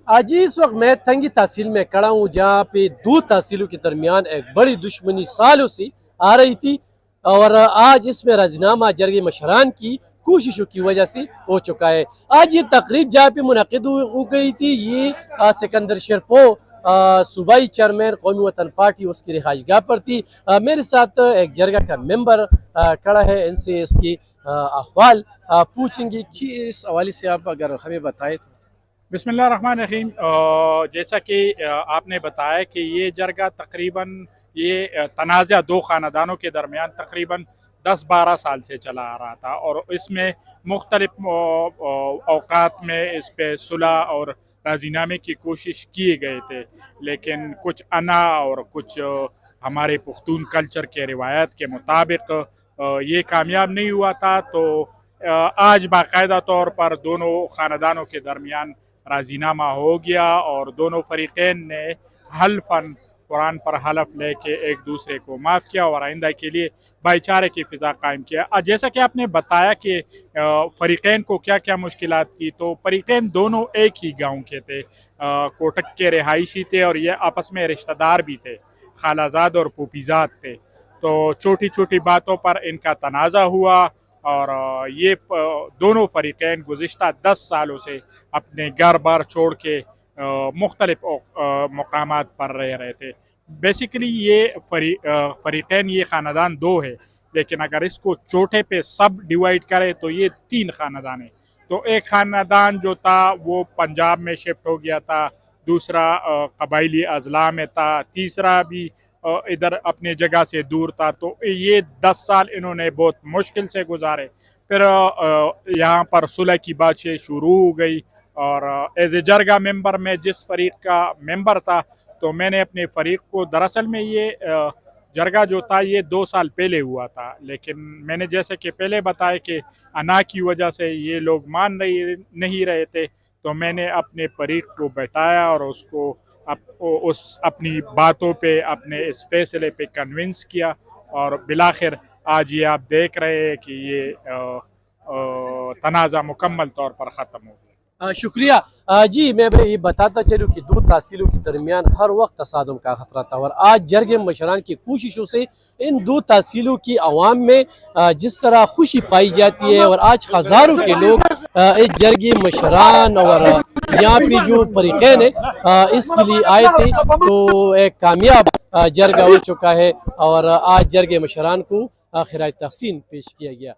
آج اس وقت میں تنگی تحصیل میں کھڑا ہوں جہاں پہ دو تحصیلوں کے درمیان ایک بڑی دشمنی سالوں سے آ رہی تھی، اور آج اس میں راضینامہ جرگے مشران کی کوششوں کی وجہ سے ہو چکا ہے۔ آج یہ تقریب جہاں پہ منعقد ہو گئی تھی، یہ سکندر شیرپور صوبائی چیئرمین قومی وطن پارٹی اس کی رہائش گاہ پر تھی۔ میرے ساتھ ایک جرگہ کا ممبر کھڑا ہے، ان سے اس کی احوال پوچھیں گے کہ اس حوالے سے آپ اگر ہمیں بتائیں تو۔ بسم اللہ الرحمن الرحیم۔ جیسا کہ آپ نے بتایا کہ یہ جرگہ تقریباً یہ تنازع دو خاندانوں کے درمیان تقریباً 10-12 سال سے چلا آ رہا تھا، اور اس میں مختلف اوقات میں اس پہ صلح اور راضینامے کی کوشش کیے گئے تھے، لیکن کچھ انا اور کچھ ہمارے پختون کلچر کے روایات کے مطابق یہ کامیاب نہیں ہوا تھا۔ تو آج باقاعدہ طور پر دونوں خاندانوں کے درمیان راضینامہ ہو گیا، اور دونوں فریقین نے حلفاً قرآن پر حلف لے کے ایک دوسرے کو معاف کیا اور آئندہ کے لیے بھائی چارے کی فضا قائم کیا۔ جیسا کہ آپ نے بتایا کہ فریقین کو کیا کیا مشکلات تھی، تو فریقین دونوں ایک ہی گاؤں کے تھے، کوٹک کے رہائشی تھے، اور یہ آپس میں رشتہ دار بھی تھے، خالہ زاد اور پھوپھی زاد تھے۔ تو چھوٹی چھوٹی باتوں پر ان کا تنازع ہوا، اور یہ دونوں فریقین گزشتہ 10 سالوں سے اپنے گھر بار چھوڑ کے مختلف مقامات پر رہ رہے تھے۔ بیسیکلی یہ فریقین، یہ خاندان دو ہے، لیکن اگر اس کو چوٹھے پہ سب ڈیوائیڈ کرے تو یہ 3 خاندان ہیں۔ تو ایک خاندان جو تھا وہ پنجاب میں شفٹ ہو گیا تھا، دوسرا قبائلی اضلاع میں تھا، تیسرا بھی ادھر اپنے جگہ سے دور تھا۔ تو یہ 10 سال انہوں نے بہت مشکل سے گزارے۔ پھر یہاں پر صلح کی باتیں شروع ہو گئی، اور ایز اے جرگہ ممبر میں جس فریق کا ممبر تھا، تو میں نے اپنے فریق کو، دراصل میں یہ جرگہ جو تھا یہ 2 سال پہلے ہوا تھا، لیکن میں نے جیسے کہ پہلے بتایا کہ انا کی وجہ سے یہ لوگ نہیں رہے تھے، تو میں نے اپنے فریق کو بیٹھایا اور اس کو اپنی باتوں پہ، اپنے اس فیصلے پہ کنونس کیا، اور بالآخر آج یہ آپ دیکھ رہے ہیں کہ یہ تنازع مکمل طور پر ختم ہو گیا۔ شکریہ جی۔ میں یہ بتاتا چلوں کہ دو تحصیلوں کے درمیان ہر وقت تصادم کا خطرہ تھا، اور آج جرگے مشران کی کوششوں سے ان دو تحصیلوں کی عوام میں جس طرح خوشی پائی جاتی ہے، اور آج ہزاروں کے لوگ اس جرگے مشران اور یہاں پہ جو فریقین ہیں اس کے لیے آئے تھے، تو ایک کامیاب جرگہ ہو چکا ہے، اور آج جرگے مشران کو خراج تحسین پیش کیا گیا۔